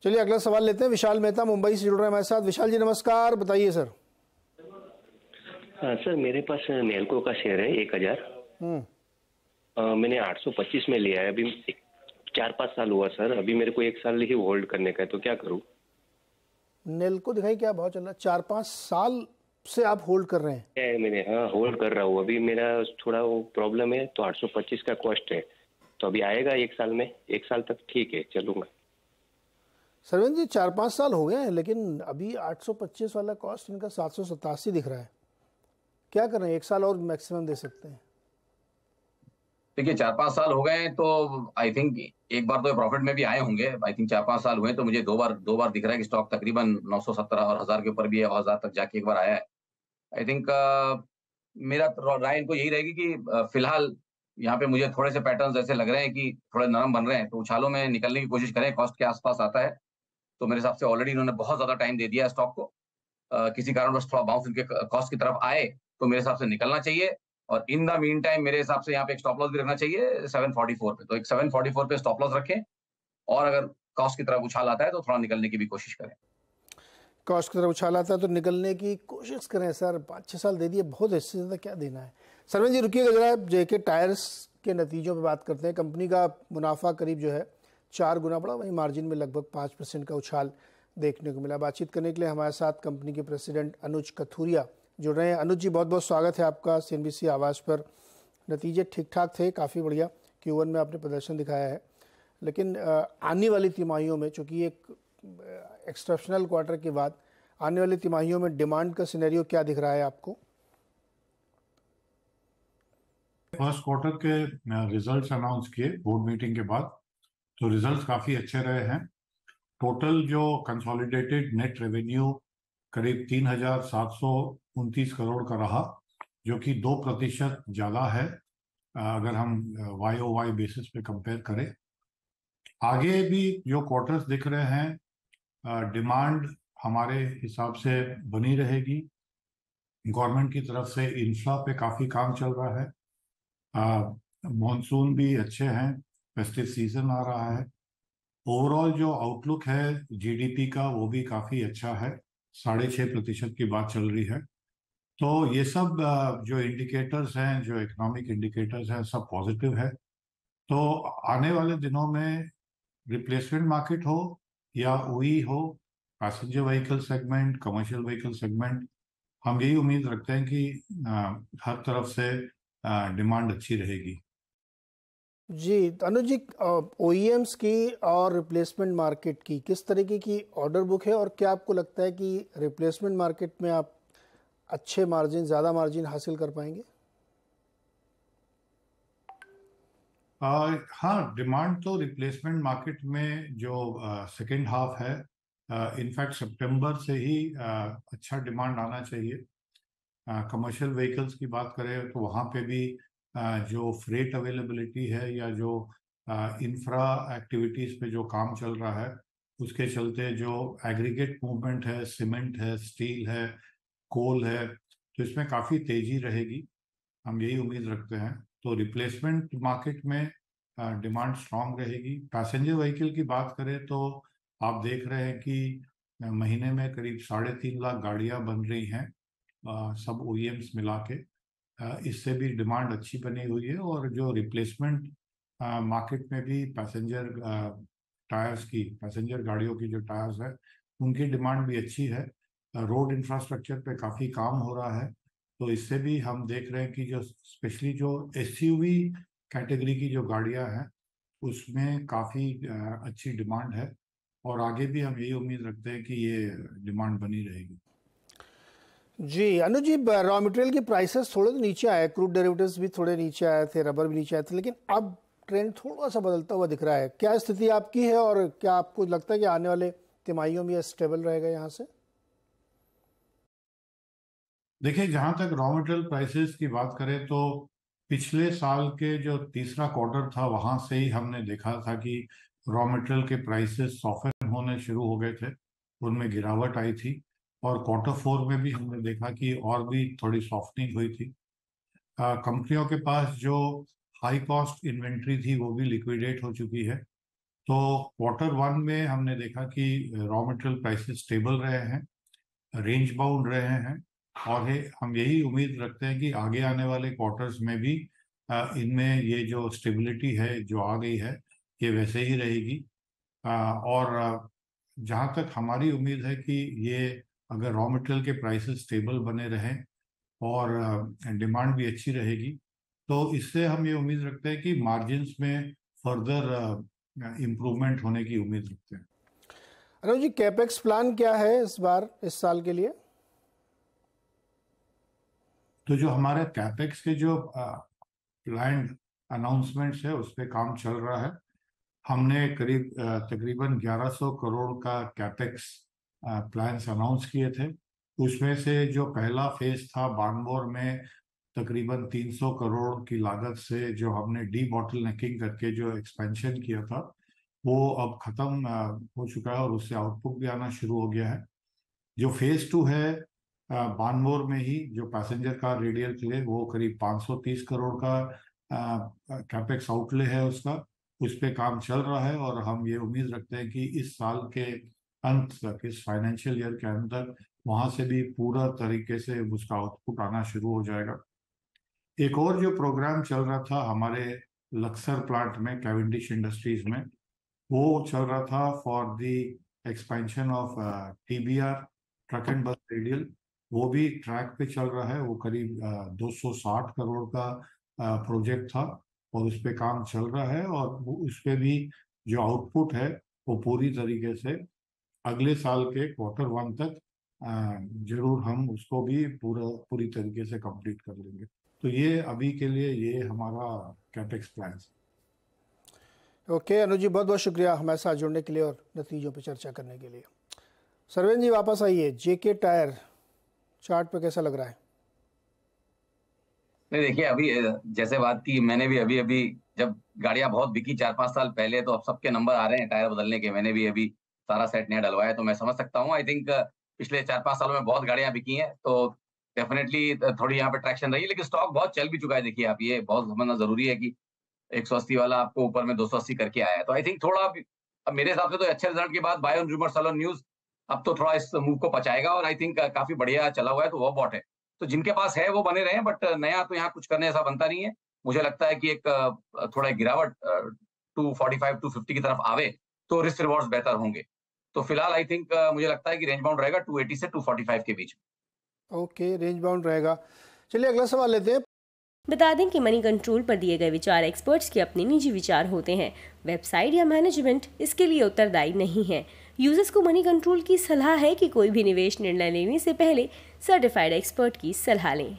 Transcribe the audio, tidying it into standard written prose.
चलिए अगला सवाल लेते हैं। विशाल मेहता मुंबई से जुड़ रहे हैं हमारे साथ। विशाल जी नमस्कार, बताइए सर। हाँ सर, मेरे पास नेल्को का शेयर है 1000। मैंने 825 में लिया है। अभी 4-5 साल हुआ सर। अभी मेरे को 1 साल ही होल्ड करने का है, तो क्या करूँ? नेल्को दिखाई क्या भाव चल रहा है? 4-5 साल से आप होल्ड कर रहे हैं? क्या है, मैंने हाँ होल्ड कर रहा हूँ। अभी मेरा थोड़ा वो प्रॉब्लम है, तो 825 का कॉस्ट है। तो अभी आएगा 1 साल में, 1 साल तक ठीक है, चलूंगा। सरविंद जी 4-5 साल हो गए हैं, लेकिन अभी 825 वाला कॉस्ट इनका 787 दिख रहा है। क्या कर रहे हैं? 1 साल और मैक्सिमम दे सकते हैं। देखिए 4-5 साल हो गए हैं, तो आई थिंक एक बार तो प्रॉफिट में भी आए होंगे। आई थिंक 4-5 साल हुए, तो मुझे दो बार दिख रहा है कि स्टॉक तकरीबन 917 और 1000 के ऊपर भी है और 1000 तक जाके एक बार आया है। आई थिंक मेरा राय इनको यही रहेगी कि फिलहाल यहाँ पे मुझे थोड़े से पैटर्न्स ऐसे लग रहे हैं कि थोड़े नरम बन रहे हैं, तो उछालों में निकलने की कोशिश करें। कॉस्ट के आसपास आता है तो मेरे हिसाब से ऑलरेडी इन्होंने बहुत ज्यादा टाइम दे दिया है स्टॉक को। किसी कारणवश थोड़ा बाउंस इनके कॉस्ट की तरफ आए तो मेरे हिसाब से निकलना चाहिए। और इन द मीन टाइम मेरे हिसाब से यहाँ पे एक स्टॉप लॉस भी रखना चाहिए 744 पे। तो एक 744 पे स्टॉप लॉस रखें, और अगर कॉस्ट की तरफ उछाल आता है तो थोड़ा निकलने की भी कोशिश करें। कॉस्ट की तरफ उछाल आता है तो निकलने की कोशिश करें। सर 5-6 साल दे दिए, बहुत है, इससे ज़्यादा क्या देना है। सरविंद जी रुकिएगा जरा, जेके टायर्स के नतीजों पे बात करते हैं। कंपनी का मुनाफा करीब जो है 4 गुना बढ़ा, वहीं मार्जिन में लगभग 5% का उछाल देखने को मिला। बातचीत करने के लिए हमारे साथ कंपनी के प्रेसिडेंट अनुज कथुरिया जुड़ रहे हैं। अनुज जी बहुत बहुत स्वागत है आपका CNBC आवाज़ पर। नतीजे ठीक ठाक थे, काफ़ी बढ़िया Q1 में आपने प्रदर्शन दिखाया है, लेकिन आने वाली तिमाहियों में, चूँकि एक एक्सेप्शनल क्वार्टर के बाद आने वाली तिमाहियों में डिमांड का सिनेरियो क्या दिख रहा है आपको? फर्स्ट क्वार्टर के रिजल्ट्स अनाउंस किए बोर्ड मीटिंग के बाद, तो रिजल्ट्स काफ़ी अच्छे रहे हैं। टोटल जो कंसोलिडेटेड नेट रेवेन्यू करीब 3729 करोड़ का रहा, जो कि 2% ज़्यादा है अगर हम YOY बेसिस पे कंपेयर करें। आगे भी जो क्वार्टर्स दिख रहे हैं, डिमांड हमारे हिसाब से बनी रहेगी। गवर्नमेंट की तरफ से इंफ्रा पे काफ़ी काम चल रहा है। मॉनसून भी अच्छे हैं, फेस्टिव सीजन आ रहा है। ओवरऑल जो आउटलुक है GDP का वो भी काफ़ी अच्छा है, 6.5% की बात चल रही है। तो ये सब जो इंडिकेटर्स हैं, जो इकोनॉमिक इंडिकेटर्स हैं, सब पॉजिटिव है। तो आने वाले दिनों में रिप्लेसमेंट मार्केट हो या OE हो, passenger vehicle segment, commercial vehicle segment, हम यही उम्मीद रखते हैं कि हर तरफ से डिमांड अच्छी रहेगी। जी अनुज जी, OEMs की और रिप्लेसमेंट मार्केट की किस तरीके की ऑर्डर बुक है, और क्या आपको लगता है कि रिप्लेसमेंट मार्केट में आप अच्छे मार्जिन, ज़्यादा मार्जिन हासिल कर पाएंगे? हाँ, डिमांड तो रिप्लेसमेंट मार्केट में जो सेकेंड हाफ है, इनफैक्ट सितंबर से ही अच्छा डिमांड आना चाहिए। कमर्शियल व्हीकल्स की बात करें तो वहाँ पे भी जो फ्रेट अवेलेबिलिटी है या जो इंफ्रा एक्टिविटीज़ पे जो काम चल रहा है, उसके चलते जो एग्रीगेट मूवमेंट है, सीमेंट है, स्टील है, कोल है, तो इसमें काफ़ी तेज़ी रहेगी, हम यही उम्मीद रखते हैं। तो रिप्लेसमेंट मार्केट में डिमांड स्ट्रांग रहेगी। पैसेंजर व्हीकल की बात करें तो आप देख रहे हैं कि महीने में करीब 3.5 लाख गाड़ियां बन रही हैं, सब OEMs मिला के। इससे भी डिमांड अच्छी बनी हुई है। और जो रिप्लेसमेंट मार्केट में भी पैसेंजर टायर्स की, पैसेंजर गाड़ियों की जो टायर्स है, उनकी डिमांड भी अच्छी है। रोड इंफ्रास्ट्रक्चर पे काफ़ी काम हो रहा है, तो इससे भी हम देख रहे हैं कि जो स्पेशली जो SUV कैटेगरी की जो गाड़ियां हैं उसमें काफ़ी अच्छी डिमांड है। और आगे भी हम यही उम्मीद रखते हैं कि ये डिमांड बनी रहेगी। जी अनुज जी, रॉ मटेरियल की प्राइसेस थोड़े तो नीचे आए, क्रूड डेरिवेटिव्स भी थोड़े नीचे आए थे, रबर भी नीचे आए थे, लेकिन अब ट्रेंड थोड़ा सा बदलता हुआ दिख रहा है। क्या स्थिति आपकी है, और क्या आपको लगता है कि आने वाले तिमाहियों में यह स्टेबल रहेगा यहाँ से? देखिए, जहाँ तक रॉ मटेरियल प्राइसेस की बात करें तो पिछले साल के जो तीसरा क्वार्टर था वहाँ से ही हमने देखा था कि रॉ मटेरियल के प्राइसेस सॉफ्टन होने शुरू हो गए थे, उनमें गिरावट आई थी। और Q4 में भी हमने देखा कि और भी थोड़ी सॉफ्टनिंग हुई थी। कंपनियों के पास जो हाई कॉस्ट इन्वेंट्री थी वो भी लिक्विडेट हो चुकी है। तो क्वार्टर 1 में हमने देखा कि रॉ मटेरियल प्राइसेस स्टेबल रहे हैं, रेंज बाउंड रहे हैं, और हम यही उम्मीद रखते हैं कि आगे आने वाले क्वार्टर्स में भी इनमें ये जो स्टेबिलिटी है जो आ गई है ये वैसे ही रहेगी। और जहाँ तक हमारी उम्मीद है कि ये अगर रॉ मटेरियल के प्राइसेस स्टेबल बने रहें और डिमांड भी अच्छी रहेगी, तो इससे हम ये उम्मीद रखते हैं कि मार्जिन्स में फर्दर इम्प्रूवमेंट होने की उम्मीद रखते हैं। अनुज जी, कैपेक्स प्लान क्या है इस साल के लिए? तो जो हमारे कैपेक्स के जो प्लान अनाउंसमेंट्स है उस पर काम चल रहा है। हमने करीब तकरीबन 1100 करोड़ का कैपेक्स प्लान्स अनाउंस किए थे। उसमें से जो पहला फेज था बानमोर में तकरीबन 300 करोड़ की लागत से जो हमने डी बॉटलनेकिंग करके जो एक्सपेंशन किया था वो अब खत्म हो चुका है और उससे आउटपुट भी आना शुरू हो गया है। जो फेज 2 है बानमोर में ही जो पैसेंजर कार रेडियल के लिए वो करीब 530 करोड़ का कैपेक्स आउटले है उसका, उस पर काम चल रहा है और हम ये उम्मीद रखते हैं कि इस साल के अंत तक, इस फाइनेंशियल ईयर के अंत तक वहाँ से भी पूरा तरीके से उसका आउटपुट आना शुरू हो जाएगा। एक और जो प्रोग्राम चल रहा था हमारे लक्सर प्लांट में कैवेंडिश इंडस्ट्रीज में, वो चल रहा था for the expansion of TBR truck and बस रेडियल। वो भी ट्रैक पे चल रहा है। वो करीब 260 करोड़ का प्रोजेक्ट था और उस पर काम चल रहा है और उस पर भी जो आउटपुट है वो पूरी तरीके से अगले साल के क्वार्टर 1 तक जरूर हम उसको भी पूरी तरीके से कंप्लीट कर लेंगे। तो ये अभी के लिए ये हमारा कैपेक्स प्लान है। ओके अनुज जी, बहुत बहुत शुक्रिया हमारे साथ जुड़ने के लिए और नतीजों पर चर्चा करने के लिए। सरवेन जी वापस आइए, JK टायर चार्ट पे कैसा लग रहा है? नहीं देखिए, अभी जैसे बात की मैंने भी अभी जब गाड़ियां बहुत बिकी 4-5 साल पहले, तो अब सबके नंबर आ रहे हैं टायर बदलने के। मैंने भी अभी सारा सेट नया डलवाया, तो मैं समझ सकता हूँ। आई थिंक पिछले 4-5 सालों में बहुत गाड़ियां बिकी हैं, तो डेफिनेटली थोड़ी यहाँ पे ट्रैक्शन रही, लेकिन स्टॉक बहुत चल भी चुका है। देखिए आप, ये बहुत समझना जरूरी है कि 180 वाला आपको ऊपर में 280 करके आया है। तो आई थिंक थोड़ा अब मेरे हिसाब से तो अच्छे रिजल्ट के बाद buy on rumour sell on news अब तो थोड़ा इस मूव को पचाएगा और आई थिंक काफी बढ़िया चला हुआ है, तो वो बॉट है। तो जिनके पास है वो बने रहे, बट नया तो यहाँ कुछ करने ऐसा बनता नहीं है। मुझे लगता है कि एक थोड़ा गिरावट 245 250 की तरफ आवे तो रिस्क रिवॉर्ड्स बेहतर होंगे। तो फिलहाल आई थिंक मुझे लगता है कि रेंज बाउंड रहेगा 280 से 245 के बीच। ओके, रेंज बाउंड रहेगा। चलिए अगला सवाल लेते हैं। बता दें कि मनी कंट्रोल पर दिए गए विचार एक्सपर्ट्स के अपने निजी विचार होते हैं। वेबसाइट या मैनेजमेंट इसके लिए उत्तरदायी नहीं है। यूजर्स को मनी कंट्रोल की सलाह है कि कोई भी निवेश निर्णय लेने से पहले सर्टिफाइड एक्सपर्ट की सलाह लें।